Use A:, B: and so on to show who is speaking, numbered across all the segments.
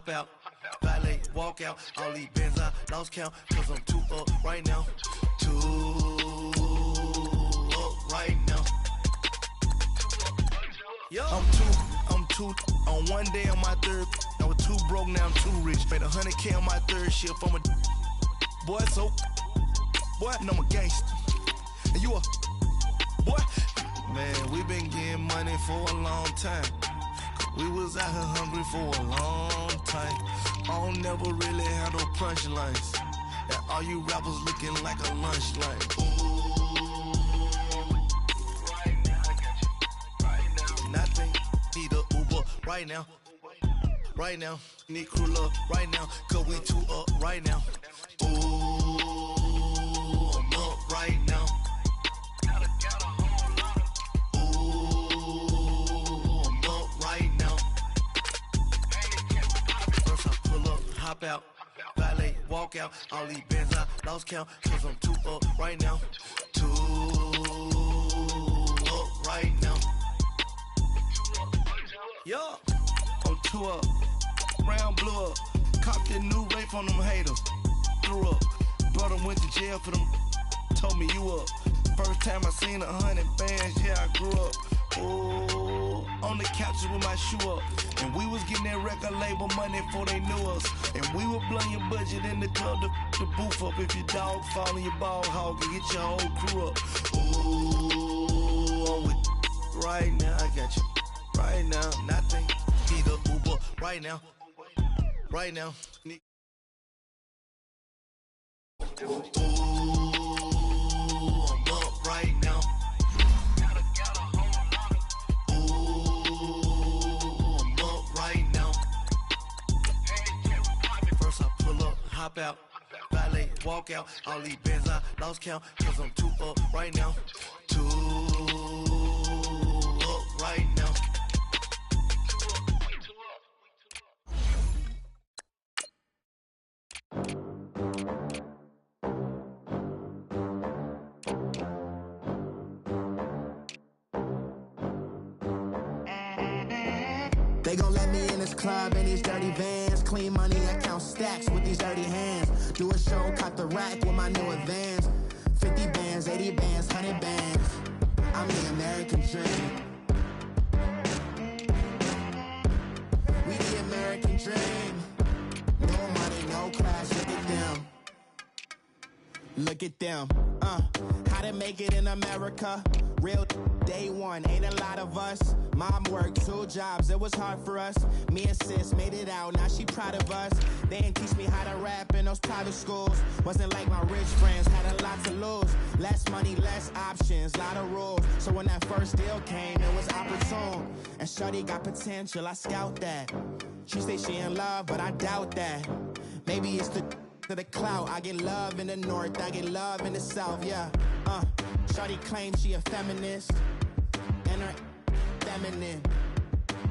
A: hop out, valet, walk out. All these bands I lost count, cause I'm too up right now. Too up right now. Yo, I'm two on one day on my third. I was too broke, now I'm too rich. Made 100K on my third shift. I'm a boy, so boy, and I'm a gangster. And you a boy. Man, we been getting money for a long time. We was out here hungry for a long time. I don't never really have no punchlines. And all you rappers looking like a lunch line. Right now, I got you. Right now, nothing. Need a Uber right now. Right now, need crew love right now. Cause we too up right now. Ooh, I'm up right now. Hop out, valet, walk out. All these bands I lost count, cause I'm too up right now. Too up right now. Yo, I'm too up. Round blew up. Copped that new rape on them haters. Threw up. Brother went to jail for them. Told me you up. First time I seen 100 bands, yeah, I grew up. Ooh, on the couches with my shoe up. And we was getting that record label money before they knew us. And we were blowing your budget in the club to boof up. If your dog fall in your ball hog and get your whole crew up. Ooh, I'm with right now, I got you. Right now, nothing. Need a Uber right now. Right now. Ooh, I'm up right now. Hop out, valet, walk out. All these bands I lost count, cause I'm too up right now. Too up right now.
B: They gon' let me in this club in these dirty vans. Clean money, I count stacks with these dirty hands. Do a show, cut the rack with my new advance. 50 bands, 80 bands, 100 bands. I'm the American dream. We the American dream. No money, no class, look at them. Look at them, how to make it in America. Real day one, ain't a lot of us. Mom worked 2 jobs, it was hard for us. Me and sis made it out, now she proud of us. They didn't teach me how to rap in those private schools. Wasn't like my rich friends, had a lot to lose. Less money, less options, lot of rules. So when that first deal came, it was opportune. And shorty got potential, I scout that. She say she in love, but I doubt that. Maybe it's to the clout. I get love in the north, I get love in the south, yeah. Shorty claims she a feminist, and her feminine.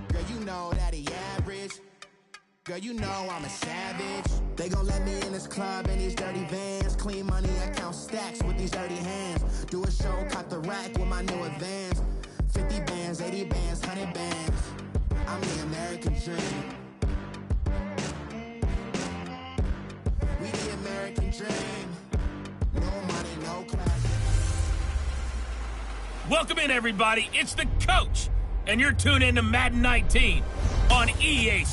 B: Girl, you know that he average. Girl, you know I'm a savage. They gon' let me in this club in these dirty vans. Clean money, I count stacks with these dirty hands. Do a show, cut the rack with my new advance. 50 bands, 80 bands, 100 bands. I'm the American dream. We the American dream. No money, no class.
C: Welcome in, everybody. It's the coach, and you're tuned in to Madden 19 on EA.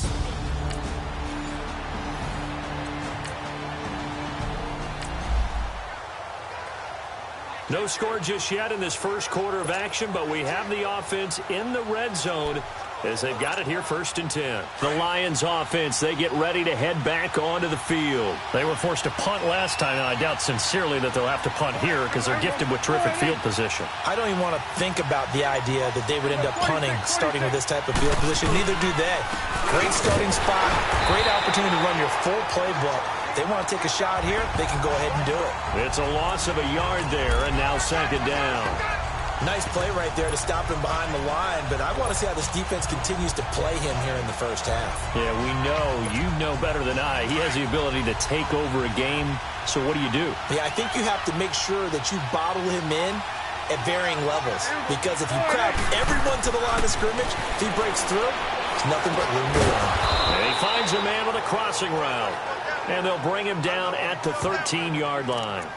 D: No score just yet in this first quarter of action, but we have the offense in the red zone as they've got it here 1st and 10. The Lions offense, they get ready to head back onto the field.
E: They were forced to punt last time, and I doubt sincerely that they'll have to punt here because they're gifted with terrific field position.
F: I don't even want to think about the idea that they would end up punting starting with this type of field position. Neither do they. Great starting spot, great opportunity to run your full playbook. They want to take a shot here, they can go ahead and do it.
D: It's a loss of a yard there, and now 2nd down.
F: Nice play right there to stop him behind the line, but I want to see how this defense continues to play him here in the first half.
D: Yeah, we know. You know better than I. He has the ability to take over a game, so what do you do?
F: Yeah, I think you have to make sure that you bottle him in at varying levels, because if you crowd everyone to the line of scrimmage, if he breaks through, Nothing but room to run.
D: And he finds a man with a crossing route. And they'll bring him down at the 13-yard line.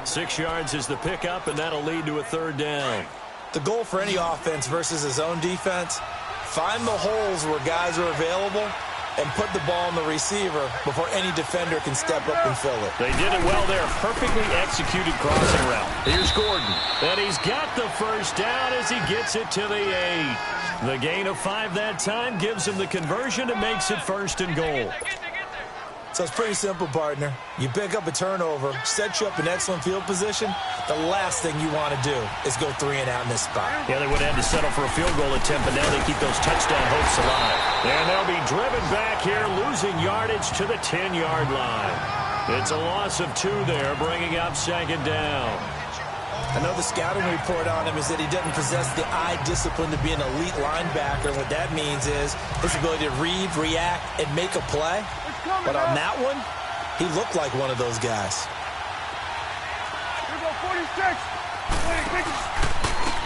D: 6 yards is the pickup, and that'll lead to a third down.
F: The goal for any offense versus his own defense, find the holes where guys are available and put the ball on the receiver before any defender can step up and fill it.
D: They did it well there. Perfectly executed crossing route. Here's Gordon. And he's got the first down as he gets it to the 8. The gain of 5 that time gives him the conversion and makes it 1st and goal.
F: So it's pretty simple, partner. You pick up a turnover, set you up in excellent field position. The last thing you want to do is go 3 and out in this spot.
D: Yeah, they would have had to settle for a field goal attempt, but now they keep those touchdown hopes alive. And they'll be driven back here, losing yardage to the 10-yard line. It's a loss of 2 there, bringing up 2nd down.
F: I know the scouting report on him is that he doesn't possess the eye discipline to be an elite linebacker. What that means is his ability to read, react, and make a play. But on that one, he looked like one of those guys.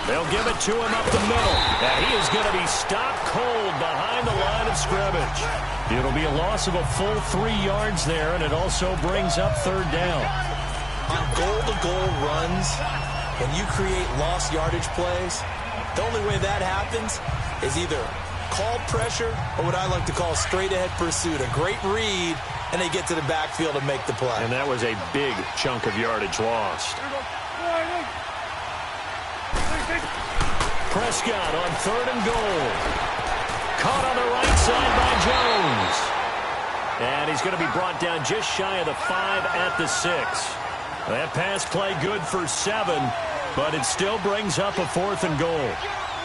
D: They'll give it to him up the middle. And he is going to be stopped cold behind the line of scrimmage. It'll be a loss of a full 3 yards there, and it also brings up 3rd down.
F: On goal-to-goal runs, when you create lost yardage plays, the only way that happens is either called pressure or what I like to call straight-ahead pursuit. A great read, and they get to the backfield and make the play.
D: And that was a big chunk of yardage lost. Prescott on 3rd and goal. Caught on the right side by Jones. And he's going to be brought down just shy of the 5 at the 6. That pass play good for 7, but it still brings up a 4th and goal.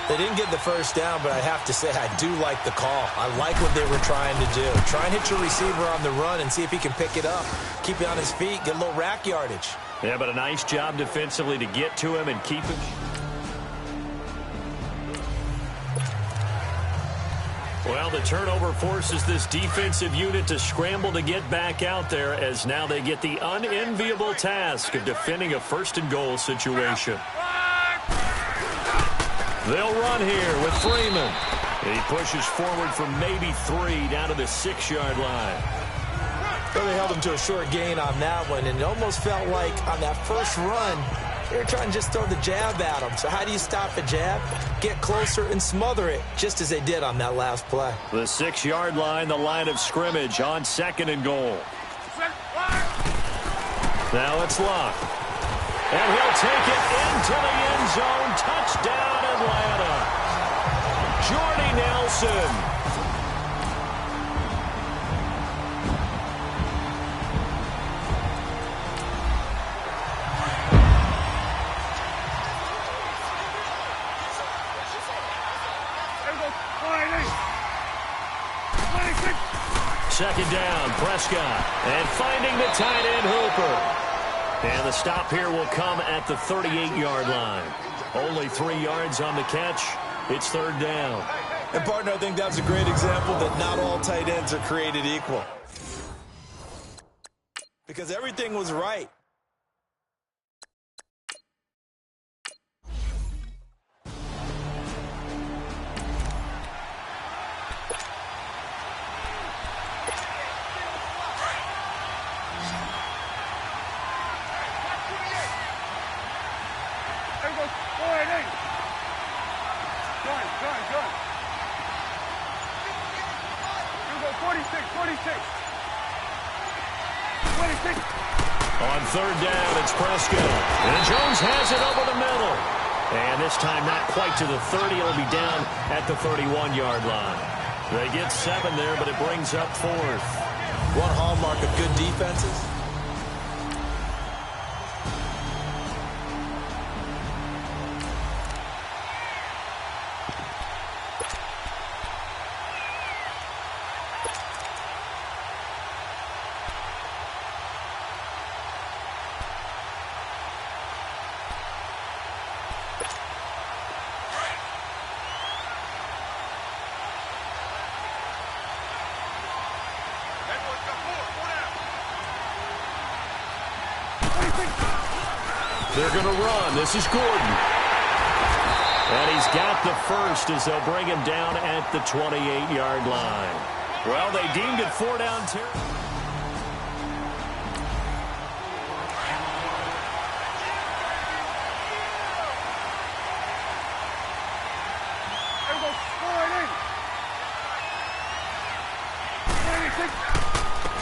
F: They didn't get the first down, but I have to say I do like the call. I like what they were trying to do. Try and hit your receiver on the run and see if he can pick it up. Keep it on his feet, get a little rack yardage.
D: Yeah, but a nice job defensively to get to him and keep him. Well, the turnover forces this defensive unit to scramble to get back out there, as now they get the unenviable task of defending a 1st and goal situation. They'll run here with Freeman. He pushes forward for maybe 3 down to the 6-yard line.
F: Well, they held him to a short gain on that one, and it almost felt like on that first run, they were trying to just throw the jab at him. So how do you stop a jab? Get closer and smother it, just as they did on that last play.
D: The 6-yard line, the line of scrimmage on 2nd and goal. Now it's Luck. And he'll take it into the end zone. Touchdown, Atlanta. Jordy Nelson. Second down, Prescott. And finding the tight end, Hooper. And the stop here will come at the 38-yard line. Only 3 yards on the catch. It's 3rd down.
F: And, partner, I think that's a great example that not all tight ends are created equal. Because everything was right.
D: On 3rd down, it's Prescott. And Jones has it over the middle. And this time not quite to the 30. It'll be down at the 31-yard line. They get 7 there, but it brings up 4th.
F: One hallmark of good defenses.
D: They're going to run. This is Gordon. And he's got the first as they'll bring him down at the 28-yard line. Well, they deemed it 4 down territory.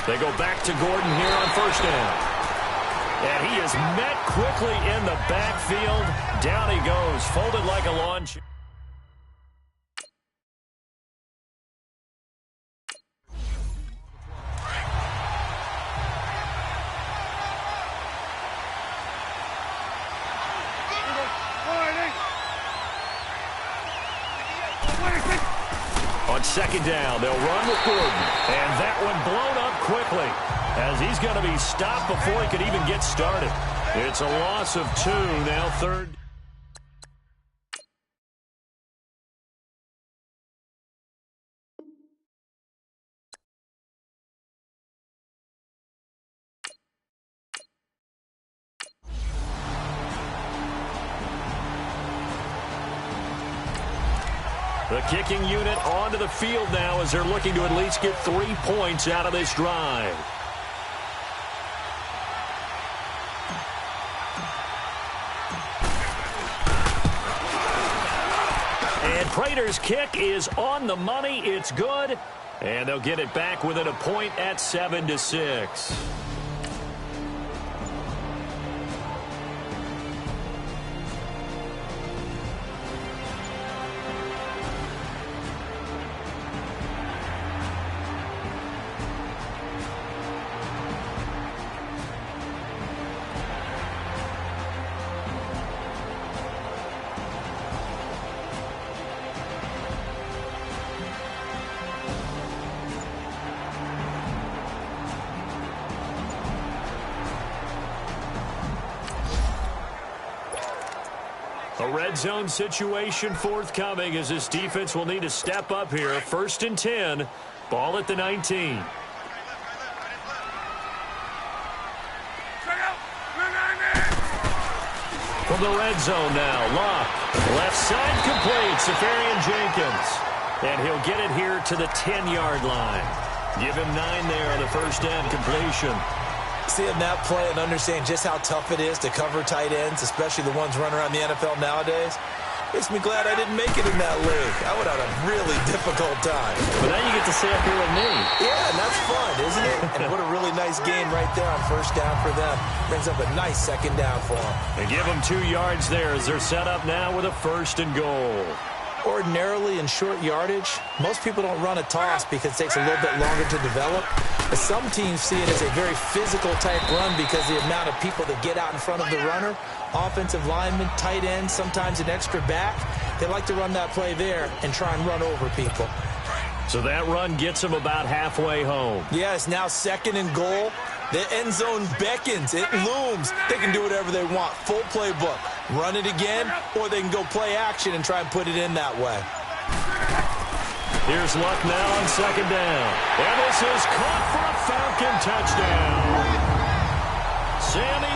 D: They go back to Gordon here on first down. And he is met quickly in the backfield. Down he goes, folded like a lawn chair. On second down, they'll run with Gordon. And that one blown up quickly as he's going to be stopped before he could even get started. It's a loss of 2, now third. The kicking unit onto the field now as they're looking to at least get 3 points out of this drive. And Prater's kick is on the money. It's good. And they'll get it back within a point at 7-6. A red zone situation forthcoming as this defense will need to step up here. 1st and 10. Ball at the 19. From the red zone now, Luck. Left side complete, Safarian Jenkins. And he'll get it here to the 10-yard line. Give him 9 there on the first down completion.
F: Seeing that play and understanding just how tough it is to cover tight ends, especially the ones running around the NFL nowadays, makes me glad I didn't make it in that league. I would have had a really difficult time.
D: But now you get to stay up here with me.
F: Yeah, and that's fun, isn't it? And what a really nice game right there on first down for them. Brings up a nice second down for them.
D: They give them 2 yards there as they're set up now with a 1st and goal.
F: Ordinarily in short yardage, most people don't run a toss because it takes a little bit longer to develop. But some teams see it as a very physical type run because the amount of people that get out in front of the runner, offensive linemen, tight ends, sometimes an extra back, they like to run that play there and try and run over people.
D: So that run gets them about halfway home.
F: Yeah, it's now 2nd and goal. The end zone beckons. It looms. They can do whatever they want. Full playbook. Run it again, or they can go play action and try and put it in that way.
D: Here's Luck now on 2nd down. And this is caught for a Falcon touchdown. Sammy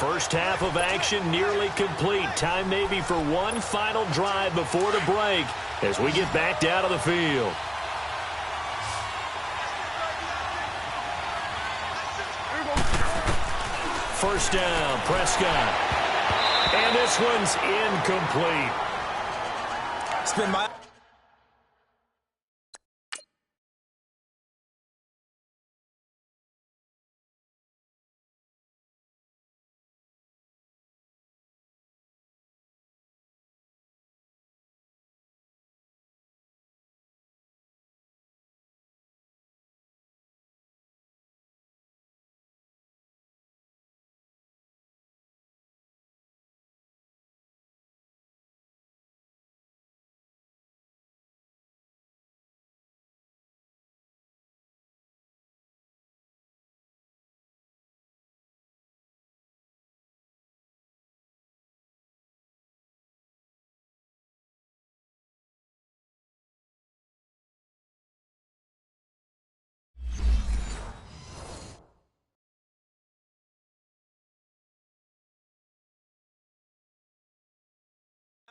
D: First half of action nearly complete. Time maybe for one final drive before the break as we get back down to the field. First down, Prescott. And this one's incomplete.
F: Spin my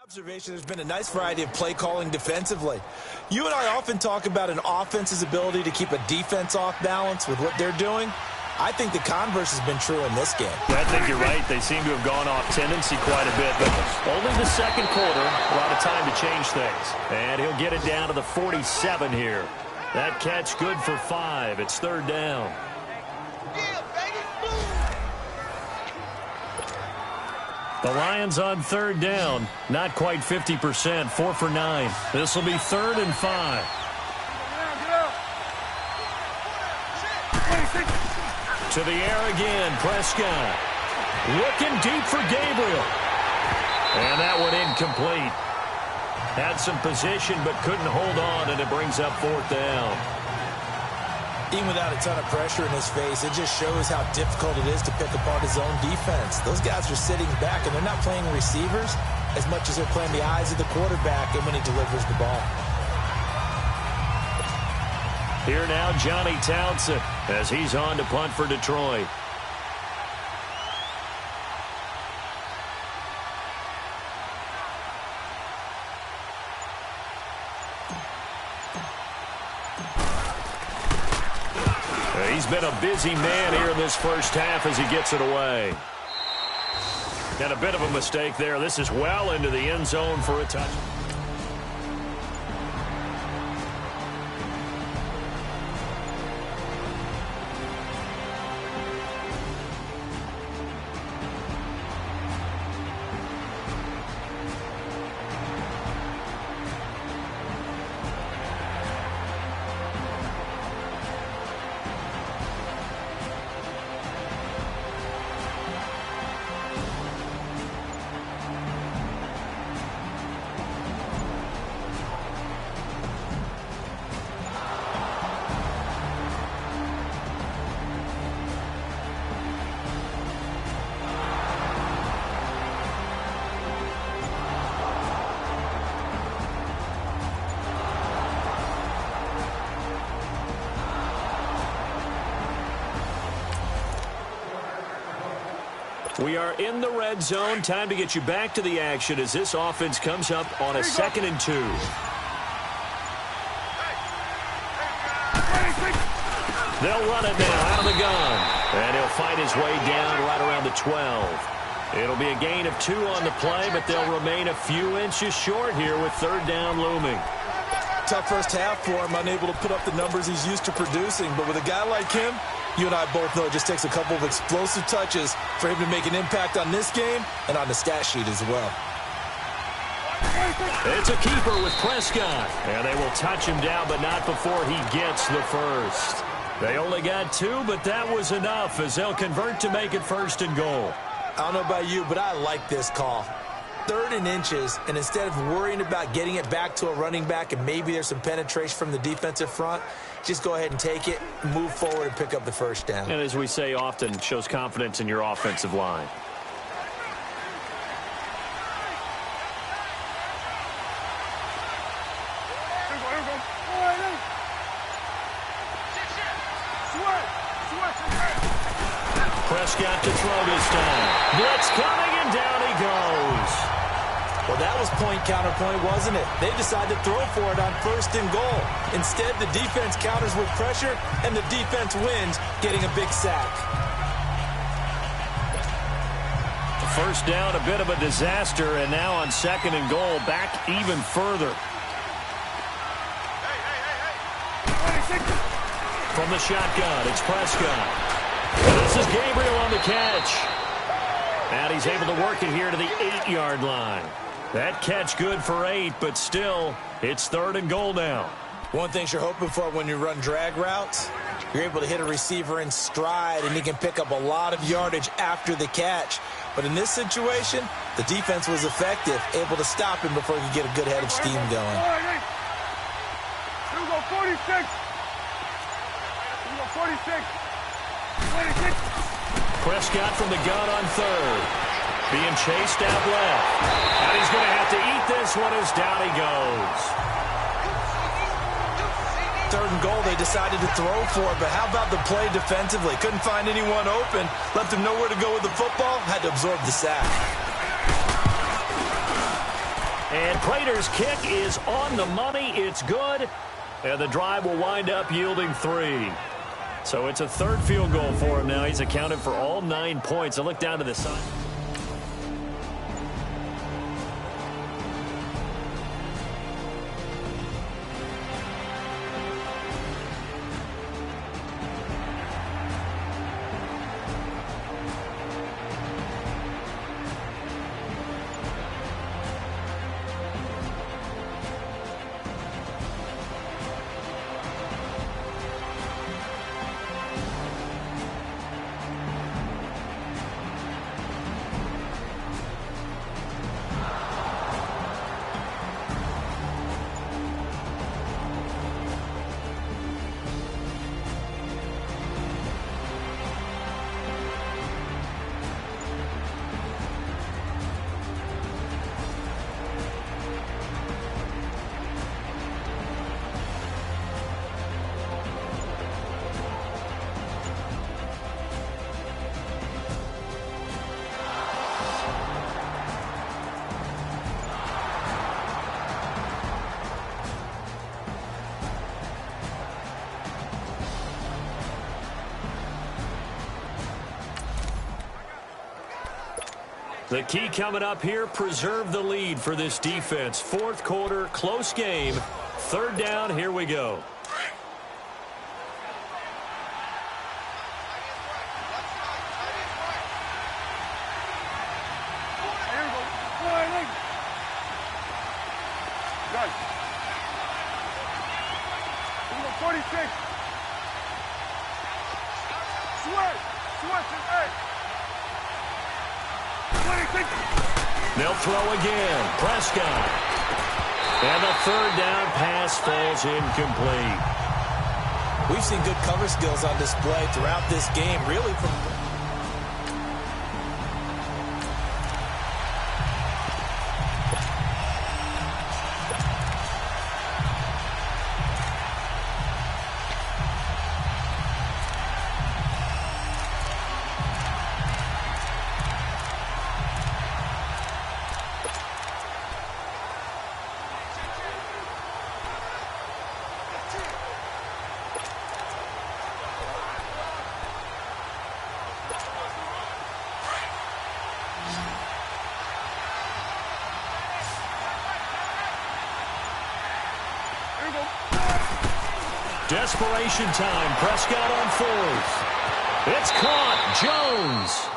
F: Observation, there's been a nice variety of play calling defensively. You and I often talk about an offense's ability to keep a defense off balance with what they're doing. I think the converse has been true in this game.
E: Yeah, I think you're right. They seem to have gone off tendency quite a bit, but only the second quarter, a lot of time to change things. And he'll get it down to the 47 here. That catch good for 5. It's third down. The Lions on third down, not quite 50%, 4 for 9. This will be 3rd and 5. To the air again, Prescott. Looking deep for Gabriel. And that one incomplete. Had some position but couldn't hold on, and it brings up 4th down.
F: Even without a ton of pressure in his face, it just shows how difficult it is to pick apart his own defense. Those guys are sitting back, and they're not playing receivers as much as they're playing the eyes of the quarterback and when he delivers the ball.
D: Here now, Johnny Townsend, as he's on to punt for Detroit. He's been a busy man here in this first half as he gets it away. And a bit of a mistake there. This is well into the end zone for a touchdown. We are in the red zone. Time to get you back to the action as this offense comes up on a 2nd and 2. They'll run it now out of the gun. And he'll fight his way down right around the 12. It'll be a gain of 2 on the play, but they'll remain a few inches short here with 3rd down looming.
F: Tough first half for him, unable to put up the numbers he's used to producing. But with a guy like him, you and I both know it just takes a couple of explosive touches for him to make an impact on this game and on the stat sheet as well.
D: It's a keeper with Prescott. And they will touch him down, but not before he gets the first. They only got 2, but that was enough as they'll convert to make it 1st and goal.
F: I don't know about you, but I like this call. 3rd and inches, and instead of worrying about getting it back to a running back and maybe there's some penetration from the defensive front, just go ahead and take it, move forward, and pick up the 1st down.
D: And as we say often, it shows confidence in your offensive line. Prescott to throw this time. Blitz coming, and down he goes.
F: Well, that was point counterpoint, wasn't it? They decided to throw for it on 1st and goal. Instead, the defense counters with pressure, and the defense wins, getting a big sack.
D: 1st down, a bit of a disaster, and now on 2nd and goal, back even further. From the shotgun, it's Prescott. This is Gabriel on the catch. And he's able to work it here to the 8-yard line. That catch good for 8, but still, it's 3rd and goal now.
F: One thing you're hoping for when you run drag routes, you're able to hit a receiver in stride, and he can pick up a lot of yardage after the catch. But in this situation, the defense was effective, able to stop him before he could get a good head of steam going.
G: Here we go, 46. Here we go, 46. 46.
D: Prescott from the gun on 3rd. Being chased out left. And he's going to have to eat this one as down he goes.
F: 3rd and goal, they decided to throw for it, but how about the play defensively? Couldn't find anyone open, left him nowhere to go with the football, had to absorb the sack.
D: And Prater's kick is on the money. It's good. And the drive will wind up yielding 3. So it's a third field goal for him now. He's accounted for all 9 points. I look down to the side. The key coming up here, preserve the lead for this defense. Fourth quarter, close game. Third down, here we go.
G: Done. 46. Switch is 8.
D: They'll throw again. Prescott. And the third down pass falls incomplete.
F: We've seen good cover skills on display throughout this game, really from...
D: Desperation time. Prescott on fourth. It's caught. Jones.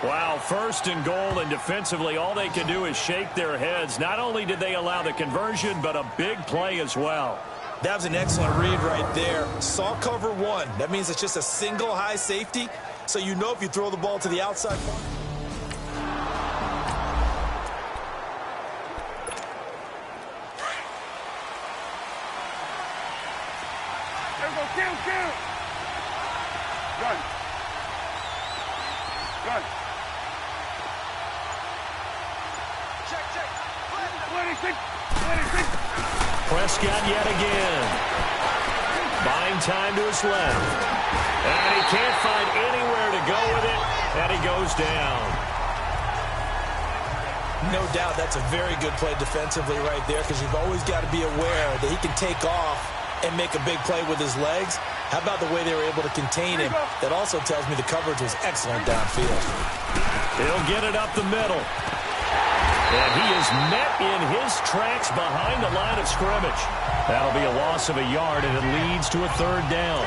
D: Wow, first and goal, and defensively all they can do is shake their heads. Not only did they allow the conversion, but a big play as well.
F: That was an excellent read right there. Saw cover one. That means it's just a single high safety. So you know if you throw the ball to the outside.
G: Kill. Gun. Check. 26.
D: Prescott yet again. Buying time to his left. And he can't find anywhere to go with it. And he goes down.
F: No doubt that's a very good play defensively right there, because you've always got to be aware that he can take off and make a big play with his legs. How about the way they were able to contain him? That also tells me the coverage was excellent downfield.
D: He'll get it up the middle. And he is met in his tracks behind the line of scrimmage. That'll be a loss of a yard, and it leads to a third down.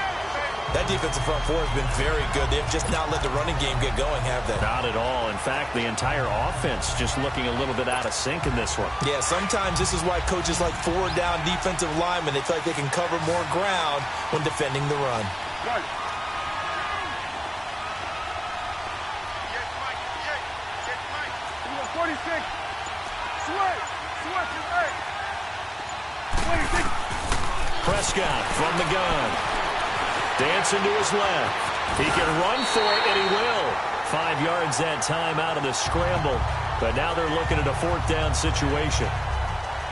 F: That defensive front four has been very good. They've just not let the running game get going, have they?
D: Not at all. In fact, the entire offense just looking a little bit out of sync in this one.
F: Yeah, sometimes this is why coaches like forward-down defensive linemen. They feel like they can cover more ground when defending the run.
G: Gun. 46. Switch is 8. 26.
D: Prescott from the gun. Dancing to his left. He can run for it, and he will. 5 yards that time out of the scramble. But now they're looking at a fourth down situation.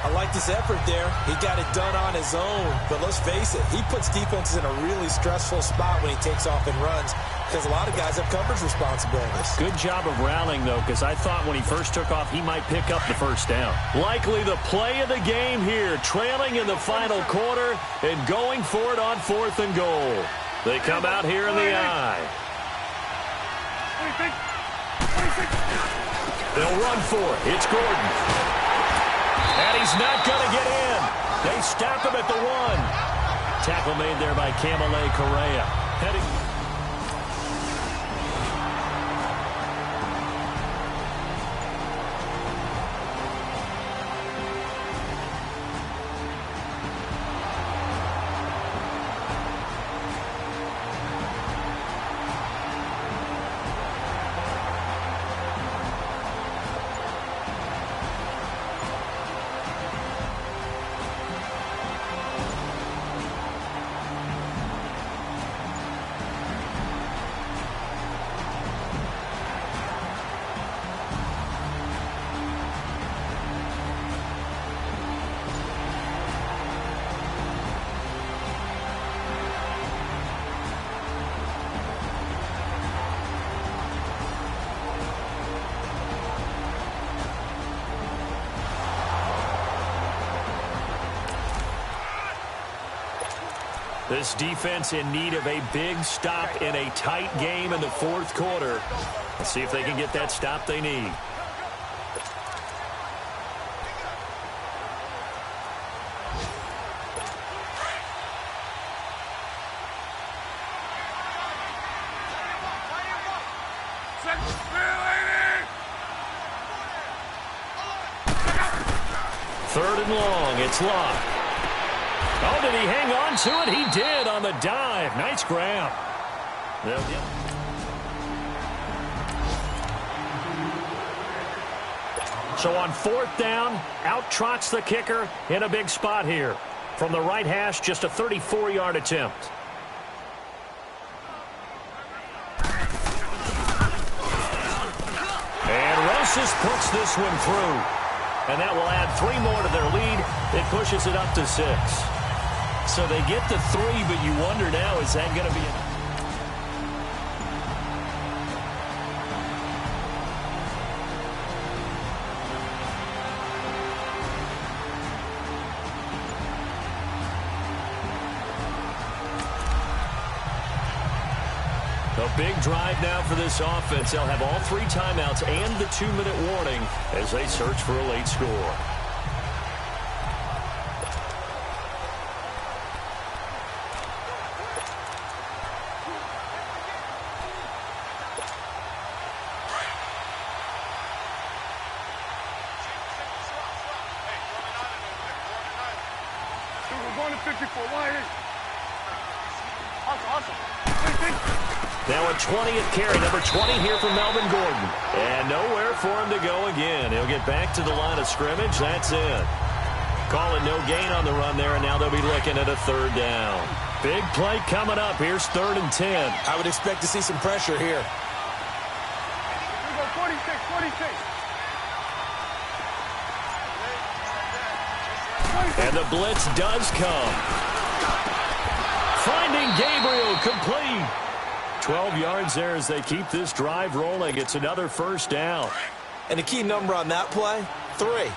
F: I like this effort there. He got it done on his own. But let's face it, he puts defenses in a really stressful spot when he takes off and runs. because a lot of guys have coverage responsibilities.
D: Good job of rallying, though, because I thought when he first took off, he might pick up the first down. Likely the play of the game here, trailing in the final quarter and going for it on 4th and goal. They come out here in the I. They'll run for it. It's Gordon. And he's not going to get in. They stop him at the 1. Tackle made there by Camille Correa. Heading. This defense in need of a big stop in a tight game in the 4th quarter. Let's see if they can get that stop they need. Third and long. It's locked. Oh, did he hang on to it? He did on the dive. Nice grab. So on 4th down, out trots the kicker in a big spot here. From the right hash, just a 34-yard attempt. And Rosas puts this one through. And that will add 3 more to their lead. It pushes it up to 6. So they get to 3, but you wonder now, is that going to be enough? A big drive now for this offense. They'll have all 3 timeouts and the 2-minute warning as they search for a late score. Now a 20th carry, number 20 here for Melvin Gordon. And nowhere for him to go again. He'll get back to the line of scrimmage. That's it. Call it no gain on the run there, and now they'll be looking at a 3rd down. Big play coming up. Here's 3rd and 10.
F: I would expect to see some pressure here.
G: Here we go, 46, 46.
D: And the blitz does come. Finding Gabriel, complete. 12 yards there as they keep this drive rolling. It's another 1st down.
F: And the key number on that play, 3.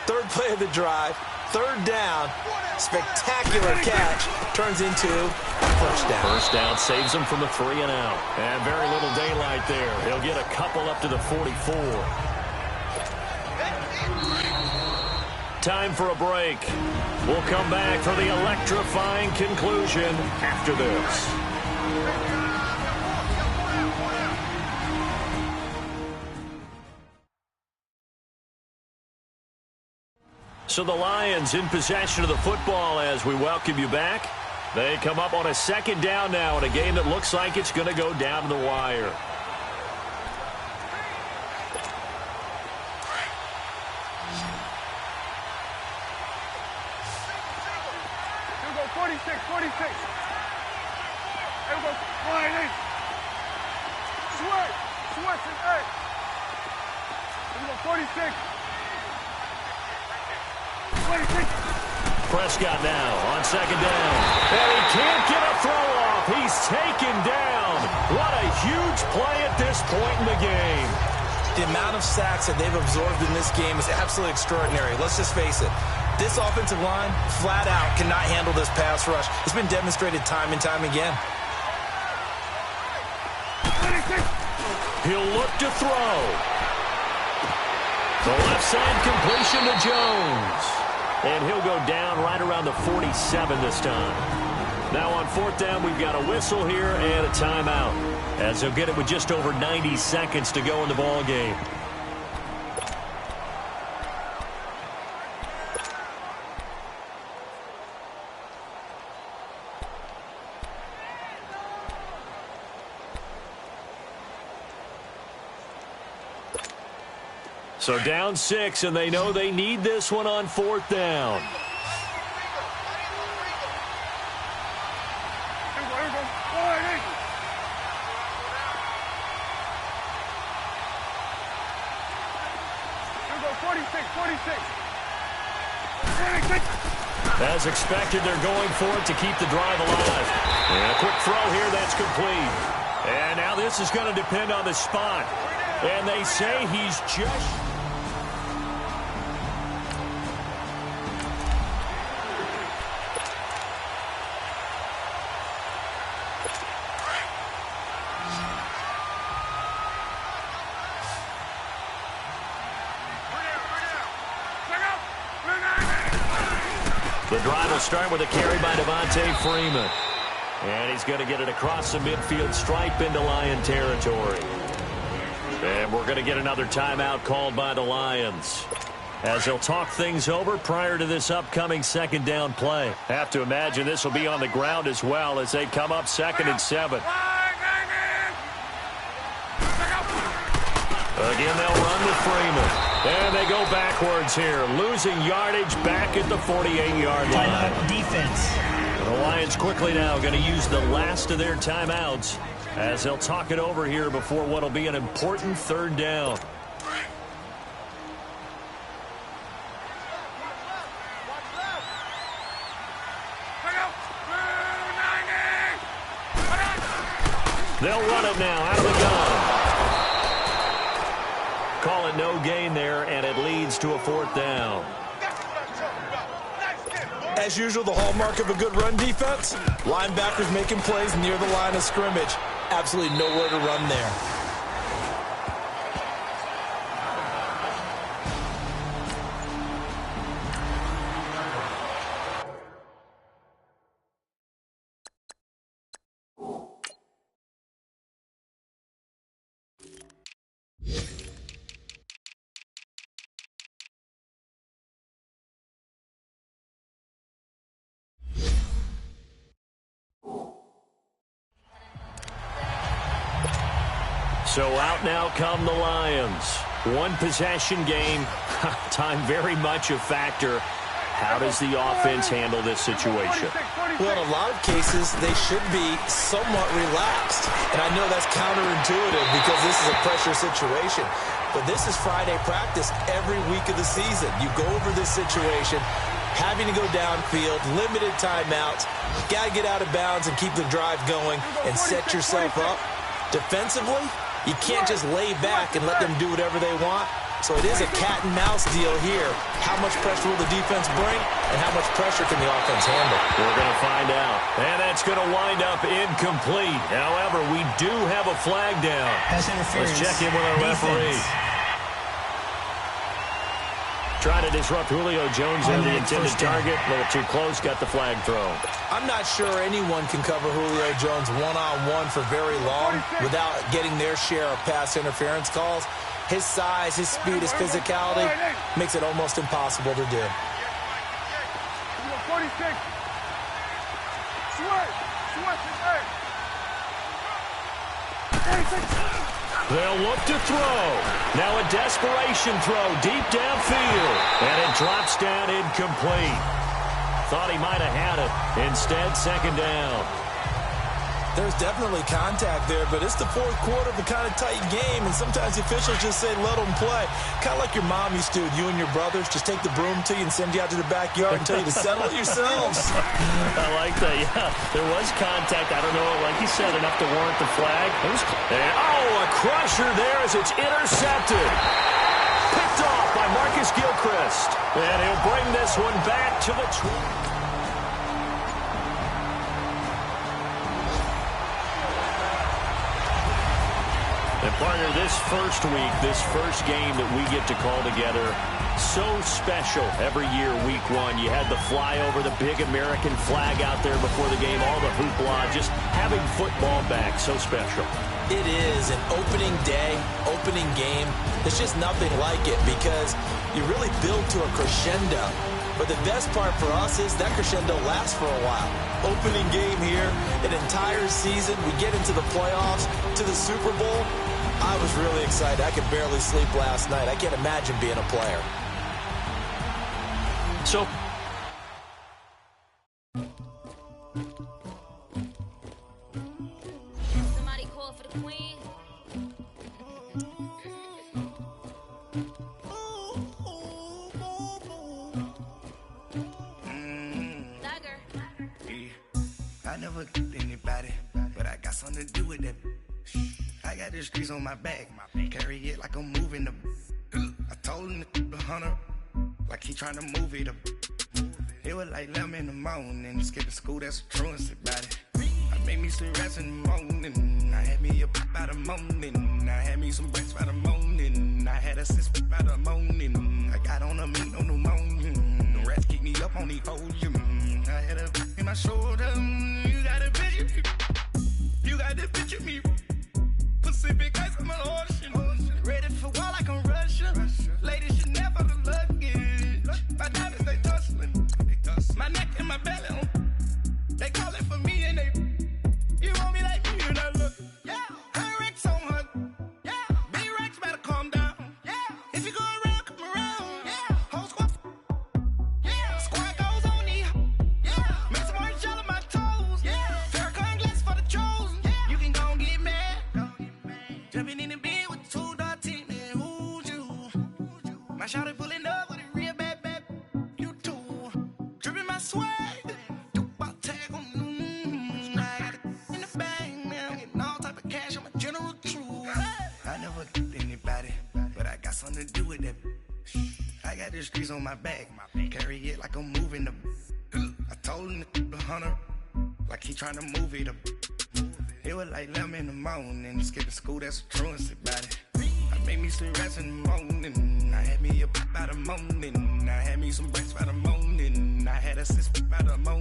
F: 3rd play of the drive, 3rd down. Spectacular catch turns into 1st down.
D: 1st down saves him from a 3 and out. And very little daylight there. He'll get a couple up to the 44. Time for a break. We'll come back for the electrifying conclusion after this. So the Lions in possession of the football as we welcome you back. They come up on a 2nd down now in a game that looks like it's going to go down to the wire.
G: Here we go, 46, 46. Here we go, 48. Switch, hey. Here we go, 46. 26.
D: Prescott now on 2nd down. And he can't get a throw off. He's taken down. What a huge play at this point in the game.
F: The amount of sacks that they've absorbed in this game is absolutely extraordinary. Let's just face it. This offensive line, flat out, cannot handle this pass rush. It's been demonstrated time and time again.
D: He'll look to throw. The left side completion to Jones. And he'll go down right around the 47 this time. Now on fourth down, we've got a whistle here and a timeout, as they'll get it with just over 90 seconds to go in the ball game. So down 6, and they know they need this one on fourth down. As expected, they're going for it to keep the drive alive. And a quick throw here, that's complete. And now this is going to depend on the spot. And they say he's just... The drive will start with a carry by Devontae Freeman. And he's going to get it across the midfield stripe into Lion territory. And we're going to get another timeout called by the Lions, as they'll talk things over prior to this upcoming second down play. Have to imagine this will be on the ground as well as they come up 2nd and 7. Again, they'll run with Freeman. And they go backwards here, losing yardage back at the 48-yard line.
H: Defense.
D: The Lions quickly now going to use the last of their timeouts, as they'll talk it over here before what will be an important third down. They'll run it now out of the gun. Call it no gain there, and it leads to a fourth down.
F: As usual, the hallmark of a good run defense, linebackers making plays near the line of scrimmage. Absolutely nowhere to run there.
D: So out now come the Lions. One possession game. Time very much a factor. How does the offense handle this situation?
F: Well, in a lot of cases, they should be somewhat relaxed. And I know that's counterintuitive because this is a pressure situation. But this is Friday practice every week of the season. You go over this situation, having to go downfield, limited timeouts. Got to get out of bounds and keep the drive going and set yourself up. Defensively, you can't just lay back and let them do whatever they want. So it is a cat and mouse deal here. How much pressure will the defense bring, and how much pressure can the offense handle?
D: We're going to find out. And that's going to wind up incomplete. However, we do have a flag down. Let's check in with our referee. Trying to disrupt Julio Jones there, the intended target. A little too close, got the flag thrown.
F: I'm not sure anyone can cover Julio Jones one-on-one for very long without getting their share of pass interference calls. His size, his speed, his physicality makes it almost impossible to do.
G: 46.
D: They'll look to throw. Now a desperation throw deep downfield. And it drops down incomplete. Thought he might have had it. Instead, second down.
F: There's definitely contact there, but it's the fourth quarter of a kind of tight game, and sometimes the officials just say, let them play. Kind of like your mom used to with you and your brothers. Just take the broom to you and send you out to the backyard and tell you to settle it yourselves.
D: I like that, yeah. There was contact. I don't know, like you said, enough to warrant the flag. And, a crusher there as it's intercepted. Picked off by Marcus Gilchrist. And he'll bring this one back to the 20. And partner, this first week, this first game that we get to call together, so special every year, week one. You had the flyover, the big American flag out there before the game, all the hoopla, just having football back, so special.
F: It is an opening day, opening game. There's just nothing like it because you really build to a crescendo. But the best part for us is that crescendo lasts for a while. Opening game here, an entire season. We get into the playoffs, to the Super Bowl. I was really excited. I could barely sleep last night. I can't imagine being a player.
D: So,
H: somebody call for the queen.
A: I never killed anybody, but I got something to do with that. I got the streets on my back, carry it like I'm moving the. I told him the hunter, like he trying to move it up. It was like 11 in the morning, skipping school, that's a truancy about it. I made me some rest in the morning, I had me a pop by the morning, I had me some breaks by the morning, I had a six by the morning, I got on a meat on the morning, the rats keep me up on the podium, I had a in my shoulder, you got a picture, you got the picture me. Pacific ice, I'm an ocean. Ready for war like I'm Russian. Ladies should never the luggage. My diamonds, they tussling. My neck and my belly. They calling for me and they. You want me like me and I look. Yeah. High Rex on her. Yeah. B-Rex better calm down. Yeah. If you go around, come around. Yeah. Whole squad. Yeah. Squad goes on the. Yeah. Make some orange gel on my toes. Yeah. Farrakhan glass for the chosen. Yeah. You can go and get mad. Jumping in the bed with 2 dark teeth, man, who's you? My shawty pulling up with a real bad, you too. Dripping my swag, about tag on, I got it in the bag, man, I'm getting all type of cash, I'm a general true. I never killed anybody, but I got something to do with that. I got the streets on my back, carry it like I'm moving the. I told him the hunter, like he trying to move it up. It was like 11 in the morning, skipping school, that's a truancy about it. I made me some rest in the morning, I had me a pop by the morning, I had me some breaks by the morning, I had a six by the morning.